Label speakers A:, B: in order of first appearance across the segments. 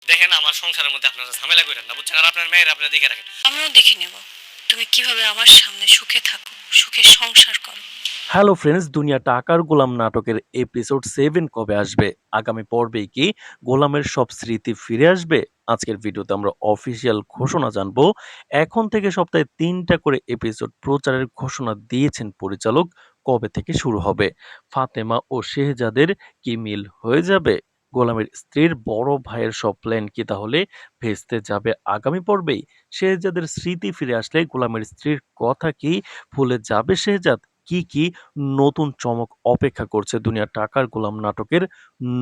A: দেখেন আমার সংসারের মধ্যে আপনারা ঝামেলা করেন না, বুঝছেন? আর আপনার মেয়ের আপনারা দেখে রাখেন।
B: আমিও দেখে নেব তুমি কিভাবে আমার সামনে সুখে থাকো, সুখে সংসার করো।
C: হ্যালো ফ্রেন্ডস, দুনিয়া টাকার গোলাম নাটকের এপিসোড 7 কবে আসবে? আগামী পর্বে কি গোলামের সব স্মৃতি ফিরে আসবে? আজকের ভিডিওতে আমরা অফিসিয়াল ঘোষণা জানবো। এখন থেকে সপ্তাহে 3টা করে এপিসোড প্রচারের ঘোষণা দিয়েছেন পরিচালক। কবে থেকে শুরু হবে? ফাতেমা ও শেহজাদের কি মিল হয়ে যাবে? গোলামের স্ত্রীর বড় ভাইয়ের সব প্ল্যান কি তাহলে ভেস্তে যাবে আগামী পর্বেই? শেহজাদের স্মৃতি ফিরে আসলে গোলামের স্ত্রীর কথা কি ভুলে যাবে শেহজাদ? কি নতুন চমক অপেক্ষা করছে দুনিয়া টাকার গোলাম নাটকের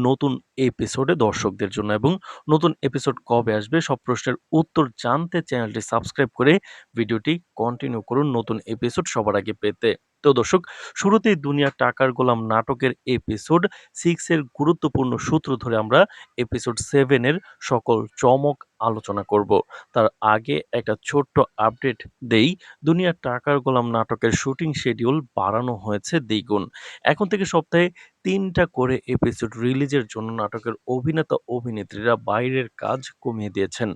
C: নতুন এপিসোডে দর্শকদের জন্য, এবং নতুন এপিসোড কবে আসবে সব প্রশ্নের উত্তর জানতে চ্যানেলটি সাবস্ক্রাইব করে ভিডিওটি কন্টিনিউ করুন নতুন এপিসোড সবার আগে পেতে। তো দর্শক, শুরুতেই দুনিয়া টাকার গোলাম নাটকের এপিসোড 6 এর গুরুত্বপূর্ণ সূত্র ধরে আমরা এপিসোড 7 এর সকল চমক আলোচনা করব। তার আগে একটা ছোট্ট আপডেট দেই। দুনিয়া টাকার গোলাম নাটকের শুটিং শিডিউল বাড়ানো হয়েছে দ্বিগুণ। এখন থেকে সপ্তাহে 3টা করে এপিসোড রিলিজের জন্য নাটকের অভিনেতা অভিনেত্রীরা বাইরের কাজ কমিয়ে দিয়েছেন।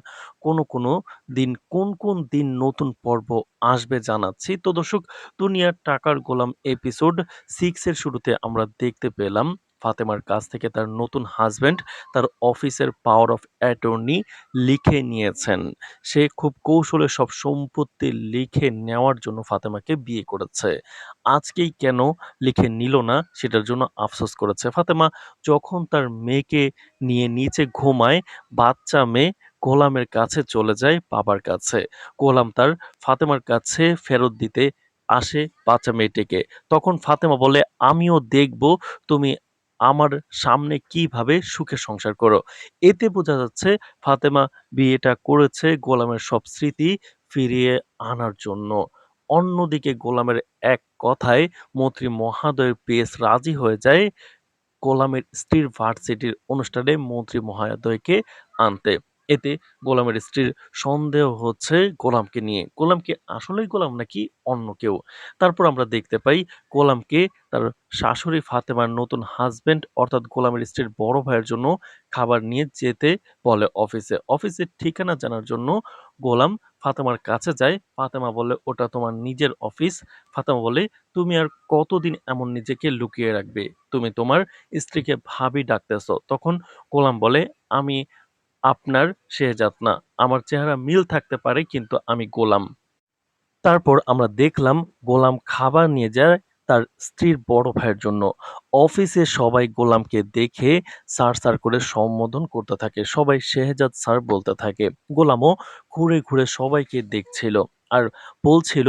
C: কোনো দিন কোন দিন নতুন পর্ব আসবে জানাচ্ছি। তো দর্শক, দুনিয়ার টাকার গোলাম এপিসোড 6 এর শুরুতে আমরা দেখতে পেলাম ফাতেমার কাছ থেকে তার নতুন হাজবেন্ড তার অফিসের পাওয়ার অফ অ্যাটর্নি লিখে নিয়েছেন। সে খুব কৌশলে সব সম্পত্তি লিখে নেওয়ার জন্য ফাতেমাকে বিয়ে করেছে। আজকেই কেন লিখে নিল না সেটার জন্য আফসোস করেছে ফাতেমা। যখন তার মেয়েকে নিয়ে নিচে ঘুমায়, বাচ্চা মেয়ে গোলামের কাছে চলে যায় বাবার কাছে। গোলাম তার ফাতেমার কাছে ফেরত দিতে আসে বাচ্চা মেয়েটিকে। তখন ফাতেমা বলে, আমিও দেখব তুমি আমার সামনে কিভাবে সুখে সংসার করো। এতে বোঝা যাচ্ছে ফাতেমা বিয়েটা করেছে গোলামের সব স্মৃতি ফিরিয়ে আনার জন্য। অন্যদিকে গোলামের এক কথায় মন্ত্রী মহোদয় বেশ রাজি হয়ে যায় গোলামের স্ত্রীর ভার্সিটির অনুষ্ঠানে মন্ত্রী মহোদয়কে আনতে। এতে গোলামের স্ত্রীর সন্দেহ হচ্ছে গোলামকে নিয়ে। গোলাম কি আসলেই গোলাম নাকি অন্য কেউ? তারপর আমরা দেখতে পাই গোলামকে তার শাশুড়ি ফাতেমার নতুন হাজবেন্ড অর্থাৎ গোলামের স্ত্রীর বড় ভাইয়ের জন্য খাবার নিয়ে যেতে বলে অফিসে। অফিসের ঠিকানা জানার জন্য গোলাম ফাতেমার কাছে যায়। ফাতেমা বলে, ওটা তোমার নিজের অফিস। ফাতেমা বলে, তুমি আর কতদিন এমন নিজেকে লুকিয়ে রাখবে? তুমি তোমার স্ত্রীকে ভাবি ডাকতেছো। তখন গোলাম বলে, আমি আপনার শেহজাদ না। আমার চেহারা মিল থাকতে পারে কিন্তু আমি গোলাম। তারপর আমরা দেখলাম গোলাম খাবার নিয়ে যায় তার স্ত্রীর বড় ভাইয়ের জন্য। অফিসে সবাই গোলামকে দেখে স্যার করে সম্বোধন করতে থাকে। সবাই শেহজাদ স্যার বলতে থাকে। গোলামও ঘুরে সবাইকে দেখছিল আর বলছিল,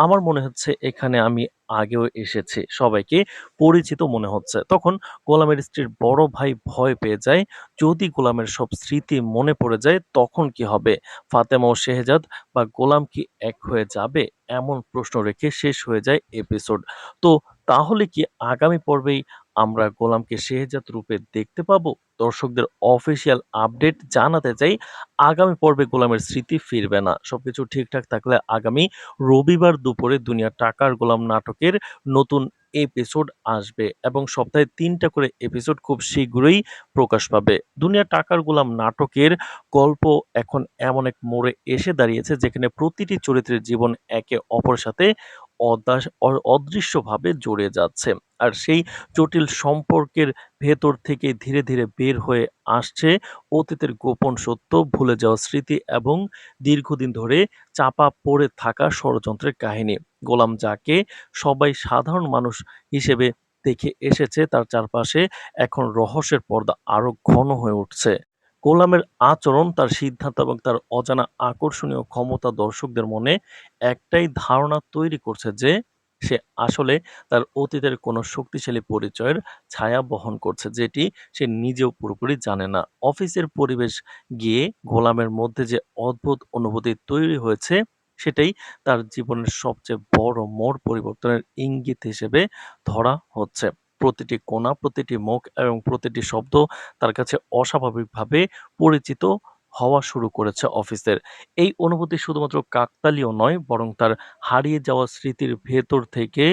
C: আমার মনে হচ্ছে এখানে আমি আগেও এসেছি। সবাইকে পরিচিত মনে হচ্ছে। তখন গোলামের স্ত্রীর বড় ভাই ভয় পেয়ে যায়। যদি গোলামের সব স্মৃতি মনে পড়ে যায় তখন কি হবে? ফাতেমা ও শেহজাদ বা গোলাম কি এক হয়ে যাবে? এমন প্রশ্ন রেখে শেষ হয়ে যায় এপিসোড। তো তাহলে কি আগামী পর্বেই আমরা গোলামকে শেহজাদ রূপে দেখতে পাবো? দর্শকদের অফিসিয়াল আপডেট জানাতে চাই, আগামী পর্বে গোলামের স্মৃতি ফিরবে না। সবকিছু ঠিকঠাক থাকলে আগামী রবিবার দুপুরে দুনিয়া টাকার গোলাম নাটকের নতুন এপিসোড আসবে এবং সপ্তাহে 3টা করে এপিসোড খুব শীঘ্রই প্রকাশ পাবে। দুনিয়া টাকার গোলাম নাটকের গল্প এখন এমন এক মোড়ে এসে দাঁড়িয়েছে যেখানে প্রতিটি চরিত্রের জীবন একে অপরের সাথে অদৃশ্যভাবে জড়িয়ে যাচ্ছে। আর সেই জটিল সম্পর্কের ভেতর থেকে ধীরে বের হয়ে আসছে অতীতের গোপন সত্য, ভুলে যাওয়া স্মৃতি এবং দীর্ঘদিন ধরে চাপা পড়ে থাকা ষড়যন্ত্রের কাহিনী। গোলাম, যাকে সবাই সাধারণ মানুষ হিসেবে দেখে এসেছে, তার চারপাশে এখন রহস্যের পর্দা আরো ঘন হয়ে উঠছে। গোলামের আচরণ, তার সিদ্ধান্ত এবং তার অজানা আকর্ষণীয় ক্ষমতা দর্শকদের মনে একটাই ধারণা তৈরি করছে যে সে আসলে তার অতীতের কোনো শক্তিশালী পরিচয়ের ছায়া বহন করছে, যেটি সে নিজেও পুরোপুরি জানে না। অফিসের পরিবেশ গিয়ে গোলামের মধ্যে যে অদ্ভুত অনুভূতি তৈরি হয়েছে সেটাই তার জীবনের সবচেয়ে বড় মোড় পরিবর্তনের ইঙ্গিত হিসেবে ধরা হচ্ছে। প্রতিটি কোণা, প্রতিটি মুখ এবং প্রতিটি শব্দ তার কাছে অস্বাভাবিকভাবে পরিচিত হওয়া শুরু করেছে অফিসের। এই অনুভূতি শুধুমাত্র কাকতালীয় নয়, বরং তার হারিয়ে যাওয়া স্মৃতির ভেতর থেকে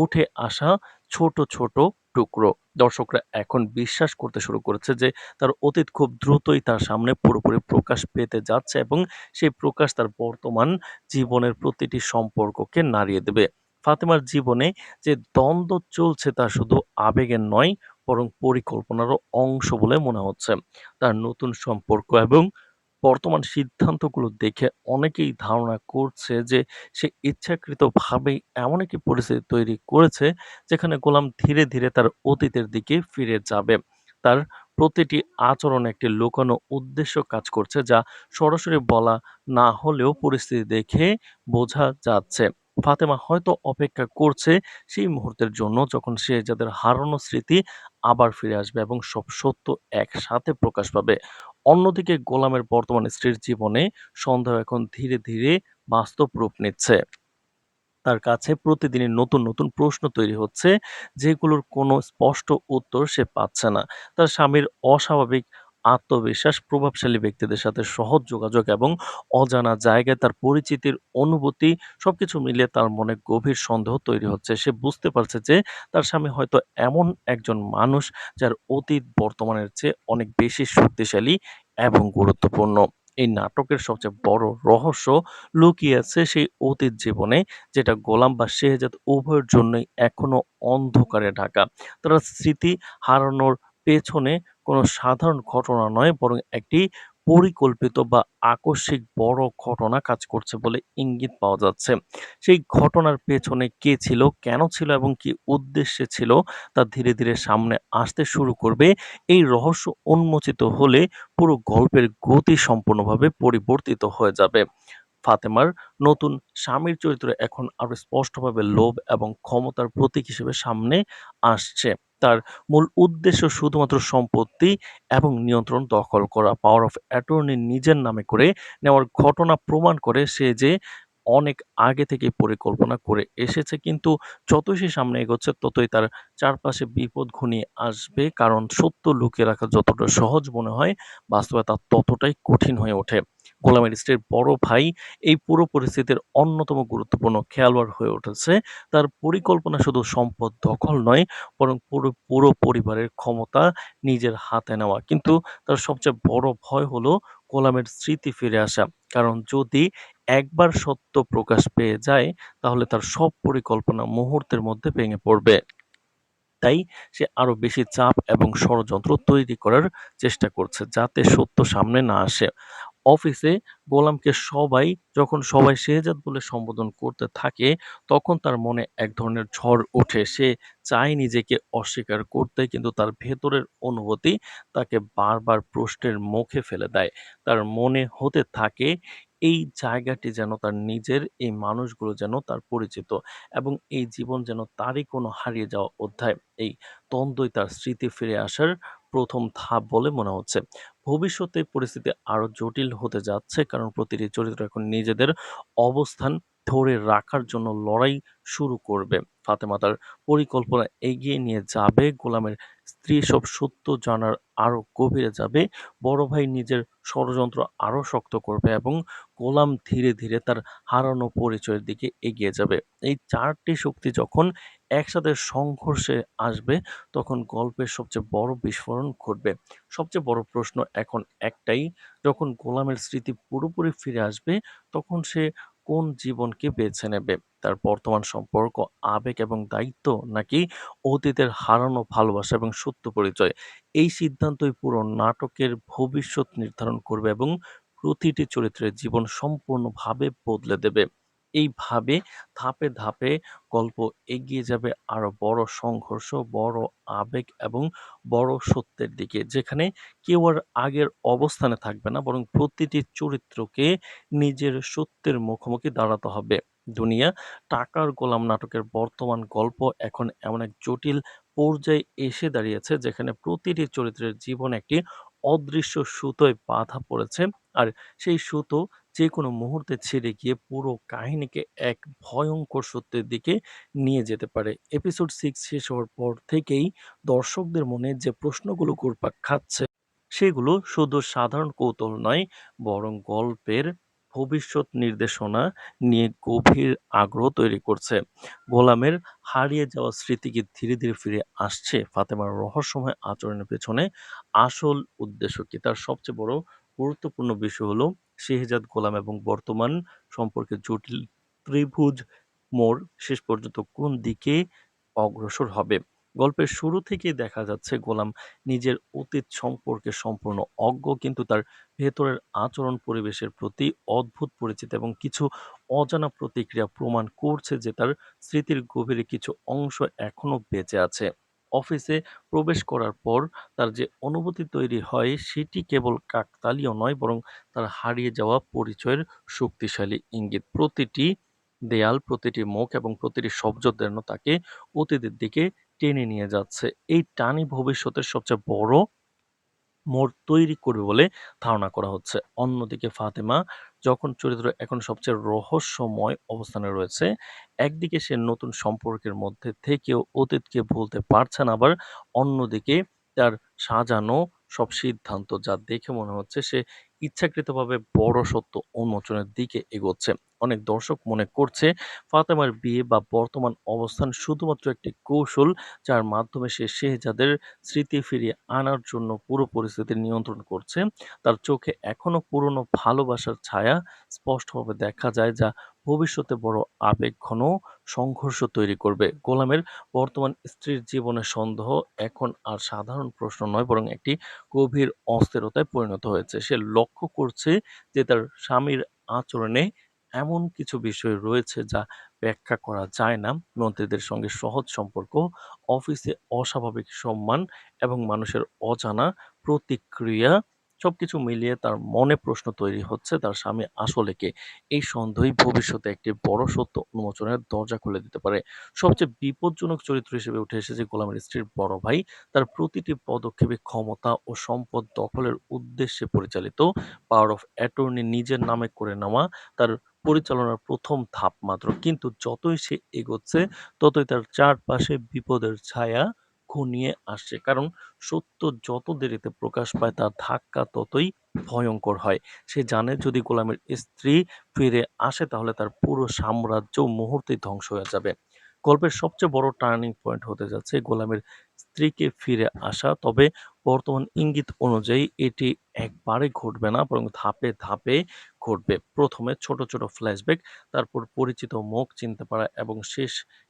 C: উঠে আসা ছোট টুকরো। দর্শকরা এখন বিশ্বাস করতে শুরু করেছে যে তার অতীত খুব দ্রুতই তার সামনে পুরোপুরি প্রকাশ পেতে যাচ্ছে এবং সেই প্রকাশ তার বর্তমান জীবনের প্রতিটি সম্পর্ককে নাড়িয়ে দেবে। ফাতেমার জীবনে যে দ্বন্দ্ব চলছে তা শুধু আবেগের নয়, বরং পরিকল্পনারও অংশ বলে মনে হচ্ছে। তার নতুন সম্পর্ক এবং বর্তমান সিদ্ধান্তগুলো দেখে অনেকেই ধারণা করছে যে সে ইচ্ছাকৃতভাবেই এমন একটি পরিস্থিতি তৈরি করেছে যেখানে গোলাম ধীরে ধীরে তার অতীতের দিকে ফিরে যাবে। তার প্রতিটি আচরণে একটি লুকানো উদ্দেশ্য কাজ করছে, যা সরাসরি বলা না হলেও পরিস্থিতি দেখে বোঝা যাচ্ছে। ফাতেমা হয়তো অপেক্ষা করছে সেই মুহূর্তের জন্য যখন সে যাদের হারানো স্মৃতি আবার ফিরে আসবে এবং সব সত্য একসাথে প্রকাশ পাবে। অন্যদিকে গোলামের বর্তমান স্ত্রীর জীবনে সন্দেহ এখন ধীরে ধীরে বাস্তব রূপ নিচ্ছে। তার কাছে প্রতিদিনই নতুন নতুন প্রশ্ন তৈরি হচ্ছে, যেগুলোর কোনো স্পষ্ট উত্তর সে পাচ্ছে না। তার স্বামীর অস্বাভাবিক আত্মবিশ্বাস, প্রভাবশালী ব্যক্তিদের সাথে সহজ যোগাযোগ এবং অজানা জায়গায় তার পরিচিতির অনুভূতি, সবকিছু মিলিয়ে তার মনে গভীর সন্দেহ তৈরি হচ্ছে। সে বুঝতে পারছে যে তার স্বামী হয়তো এমন একজন মানুষ যার অতীত বর্তমানের চেয়ে অনেক বেশি শক্তিশালী এবং গুরুত্বপূর্ণ। এই নাটকের সবচেয়ে বড় রহস্য লুকিয়ে আছে সেই অতীত জীবনে, যেটা গোলাম বা শেহজাদ উভয়ের জন্যই এখনো অন্ধকারে ঢাকা। তারা স্মৃতি হারানোর পেছনে কোনো সাধারণ ঘটনা নয়, বরং একটি পরিকল্পিত বা আকস্মিক বড় ঘটনা কাজ করছে বলে ইঙ্গিত পাওয়া যাচ্ছে। সেই ঘটনার পেছনে কে ছিল, কেন ছিল এবং কি উদ্দেশ্যে ছিল, তা ধীরে ধীরে সামনে আসতে শুরু করবে। এই রহস্য উন্মোচিত হলে পুরো গল্পের গতি সম্পূর্ণভাবে পরিবর্তিত হয়ে যাবে। ফাতেমার নতুন স্বামীর চরিত্র এখন আরো স্পষ্টভাবে লোভ এবং ক্ষমতার প্রতীক হিসেবে সামনে আসছে। তার মূল উদ্দেশ্য শুধুমাত্র সম্পত্তি এবং নিয়ন্ত্রণ দখল করা। পাওয়ার অফ অ্যাটর্নি নিজের নামে করে নেওয়ার ঘটনা প্রমাণ করে সে যে অনেক আগে থেকে পরিকল্পনা করে এসেছে, কিন্তু যতই সে সামনে এগোচ্ছে ততই তার চারপাশে বিপদ ঘনিয়ে আসবে, কারণ সত্য লুকিয়ে রাখা যতটা সহজ মনে হয়, বাস্তবে তা ততটাই কঠিন হয়ে ওঠে। গোলামের স্ত্রীর বড় ভাই এই পুরো পরিস্থিতির অন্যতম গুরুত্বপূর্ণ খেলোয়াড় হয়ে উঠেছে। তার পরিকল্পনা শুধু সম্পদ দখল নয়, বরং পুরো পুরো পরিবারের ক্ষমতা নিজের হাতে নেওয়া। কিন্তু তার সবচেয়ে বড় ভয় হলো গোলামের স্মৃতি ফিরে আসা। কারণ যদি একবার সত্য প্রকাশ পেয়ে যায়, তাহলে তার সব পরিকল্পনা মুহূর্তের মধ্যে ভেঙে পড়বে। তাই সে আরো বেশি চাপ এবং ষড়যন্ত্র তৈরি করার চেষ্টা করছে যাতে সত্য সামনে না আসে। অফিসে গোলামকে যখন সবাই শেহজাদ বলে সম্বোধন করতে থাকে, তখন তার মনে এক ধরনের ঝড় ওঠে। সে চায় নিজেকে অস্বীকার করতে, কিন্তু তার ভেতরের অনুভূতি তাকে বারবার প্রশ্নের মুখে ফেলে দেয়। তার মনে হতে থাকে এই জায়গাটি যেন তার নিজের, এই মানুষগুলো যেন তার পরিচিত এবং এই জীবন যেন তারই কোনো হারিয়ে যাওয়া অধ্যায়। এই দ্বন্দ্বই তার স্মৃতি ফিরে আসার প্রথম ধাপ বলে মনে হচ্ছে। ভবিষ্যতে পরিস্থিতি আরো জটিল হতে যাচ্ছে, কারণ প্রতিটি চরিত্র এখন নিজেদের অবস্থান ধরে রাখার জন্য লড়াই শুরু করবে। ফাতেমা তার পরিকল্পনা এগিয়ে নিয়ে যাবে, গোলামের স্ত্রী সব সত্য জানার আরো গভীরে যাবে, বড় ভাই নিজের ষড়যন্ত্র আরো শক্ত করবে এবং গোলাম ধীরে ধীরে তার হারানো পরিচয়ের দিকে এগিয়ে যাবে। এই চারটি শক্তি যখন একসাথে সংঘর্ষে আসবে, তখন গল্পের সবচেয়ে বড় বিস্ফোরণ ঘটবে। সবচেয়ে বড় প্রশ্ন এখন একটাই, যখন গোলামের স্মৃতি পুরোপুরি ফিরে আসবে, তখন সে কোন জীবনকে বেছে নেবে? তার বর্তমান সম্পর্ক, আবেগ এবং দায়িত্ব, নাকি অতীতের হারানো ভালোবাসা এবং সত্য পরিচয়? এই সিদ্ধান্তই পুরো নাটকের ভবিষ্যৎ নির্ধারণ করবে এবং প্রতিটি চরিত্রের জীবন সম্পূর্ণভাবে বদলে দেবে। এইভাবে ধাপে ধাপে গল্প এগিয়ে যাবে আরো বড় সংঘর্ষ, বড় আবেগ এবং বড় সত্যের দিকে, যেখানে কেউ আর আগের অবস্থানে থাকবে না, বরং প্রতিটি চরিত্রকে নিজের সত্যের মুখোমুখি দাঁড়াতে হবে। দুনিয়া টাকার গোলাম নাটকের বর্তমান গল্প এখন এমন এক জটিল পর্যায়ে এসে দাঁড়িয়েছে, যেখানে প্রতিটি চরিত্রের জীবন একটি অদৃশ্য সুতোয় বাঁধা পড়েছে। আর সেই সুতো যে কোনো মুহূর্তে ছিঁড়ে গিয়ে পুরো কাহিনীকে এক ভয়ঙ্কর সত্যের দিকে নিয়ে যেতে পারে। এপিসোড 6 শেষ হওয়ার পর থেকেই দর্শকদের মনে যে প্রশ্নগুলো ঘুরপাক খাচ্ছে, সেগুলো শুধু সাধারণ কৌতূহল নয়, বরং গল্পের ভবিষ্যৎ নির্দেশনা নিয়ে গভীর আগ্রহ তৈরি করছে। গোলামের হারিয়ে যাওয়া স্মৃতি কি ধীরে ধীরে ফিরে আসছে? ফাতেমার রহস্যময় আচরণের পেছনে আসল উদ্দেশ্য কি? তার সবচেয়ে বড় গুরুত্বপূর্ণ বিষয় হলো শেহজাদ গোলাম এবং বর্তমান সম্পর্কে জটিল ত্রিভুজ মোড় শেষ পর্যন্ত কোন দিকে অগ্রসর হবে। গল্পের শুরু থেকেই দেখা যাচ্ছে গোলাম নিজের অতীত সম্পর্কে সম্পূর্ণ অজ্ঞ, কিন্তু তার ভেতরের আচরণ পরিবেশের প্রতি অদ্ভুত পরিচিত এবং কিছু অজানা প্রতিক্রিয়া প্রমাণ করছে যে তার স্মৃতির গভীরে কিছু অংশ এখনো বেঁচে আছে। অফিসে প্রবেশ করার পর তার যে অনুভূতি তৈরি হয় সেটি কেবল কাকতালীয় নয়, বরং তার হারিয়ে যাওয়া পরিচয়ের শক্তিশালী ইঙ্গিত। প্রতিটি দেয়াল, প্রতিটি মুখ এবং প্রতিটি শব্দ যেন তাকে অতীতের দিকে টেনে নিয়ে যাচ্ছে। এই টানই ভবিষ্যতের সবচেয়ে বড় মোড় তৈরি করবে বলে ধারণা করা হচ্ছে। অন্যদিকে ফাতেমা যখন চরিত্র এখন সবচেয়ে রহস্যময় অবস্থানে রয়েছে। একদিকে সে নতুন সম্পর্কের মধ্যে থেকেও অতীতকে ভুলতে পারছে না, আবার অন্যদিকে তার সাজানো সব সিদ্ধান্ত যা দেখে মনে হচ্ছে সে ইচ্ছাকৃতভাবে বড় সত্য উন্মোচনের দিকে এগোচ্ছে। অনেক দর্শক মনে করছে ফাতেমার বিয়ে বা বর্তমান অবস্থান শুধুমাত্র একটি কৌশল, যার মাধ্যমে সে শেহজাদের স্মৃতি ফিরিয়ে আনার জন্য পুরো পরিস্থিতি নিয়ন্ত্রণ করছে। তার চোখে এখনো পুরনো ভালোবাসার ছায়া স্পষ্টভাবে দেখা যায়, যা ভবিষ্যতে বড় আবেগঘন সংঘর্ষ তৈরি করবে। গোলামের বর্তমান স্ত্রীর জীবনে সন্দেহ এখন আর সাধারণ প্রশ্ন নয়, বরং একটি গভীর অস্থিরতায় পরিণত হয়েছে। সে লক্ষ্য করছে যে তার স্বামীর আচরণে এমন কিছু বিষয় রয়েছে যা ব্যাখ্যা করা যায় না। মন্ত্রীদের সঙ্গে সহজ সম্পর্ক, অফিসে অস্বাভাবিক সম্মান এবং মানুষের অজানা প্রতিক্রিয়া, সবকিছু মিলিয়ে তার মনে প্রশ্ন তৈরি হচ্ছে তার স্বামী আসলে কে। এই সন্দেহই ভবিষ্যতে একটি বড় সত্য উন্মোচনের দরজা খুলে দিতে পারে। সবচেয়ে বিপজ্জনক চরিত্র হিসেবে উঠে এসেছে গোলামের স্ত্রীর বড় ভাই। তার প্রতিটি পদক্ষেপে ক্ষমতা ও সম্পদ দখলের উদ্দেশ্যে পরিচালিত। পাওয়ার অফ অ্যাটর্নি নিজের নামে করে নেওয়া তার পরিচালনার প্রথম ধাপ মাত্র, কিন্তু যতই সে এগোচ্ছে ততই তার চারপাশে বিপদের ছায়া ঘনিয়ে আসছে। কারণ সত্য যত দেরিতে প্রকাশ পায় তার ধাক্কা ততই ভয়ঙ্কর হয়। সে জানে যদি গোলামের স্ত্রী ফিরে আসে তাহলে তার পুরো সাম্রাজ্য মুহূর্তেই ধ্বংস হয়ে যাবে। গল্পের সবচেয়ে বড় টার্নিং পয়েন্ট হতে যাচ্ছে গোলামের স্ত্রীকে ফিরে আসা। তবে বর্তমান ইঙ্গিত অনুযায়ী এটি একবারে ঘটবে না, বরং ধাপে ধাপে ঘটবে। প্রথমে ছোট ছোট ফ্ল্যাশব্যাক, তারপর পরিচিত মুখ চিনতে পারা এবং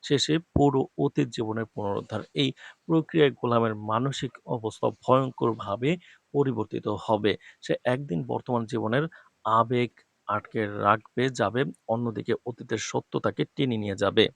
C: শেষে পুরো অতীত জীবনের পুনরুদ্ধার। এই প্রক্রিয়ায় গোলামের মানসিক অবস্থা ভয়ঙ্করভাবে পরিবর্তিত হবে। সে একদিন বর্তমান জীবনের আবেগ আটকে রাখবে যাবে, অন্যদিকে অতীতের সত্য তাকে টেনে নিয়ে যাবে।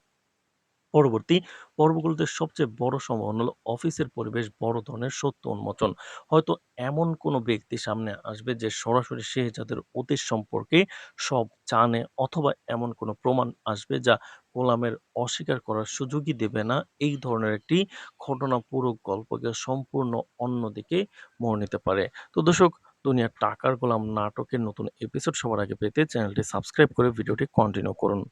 C: পরবর্তী পর্বগুলোতে সবচেয়ে বড় সম্ভাবনা হলো অফিসের পরিবেশ বড় ধরনের সত্য উন্মোচন। হয়তো এমন কোনো ব্যক্তি সামনে আসবে যে সরাসরি শেহজাদের অতীত সম্পর্কে সব জানে, অথবা এমন কোনো প্রমাণ আসবে যা গোলামের অস্বীকার করার সুযোগই দেবে না। এই ধরনের একটি ঘটনা পুরো গল্পকে সম্পূর্ণ অন্যদিকে মোড় নিতে পারে। তো দর্শক, দুনিয়ার টাকার গোলাম নাটকের নতুন এপিসোড সবার আগে পেতে চ্যানেলটি সাবস্ক্রাইব করে ভিডিওটি কন্টিনিউ করুন।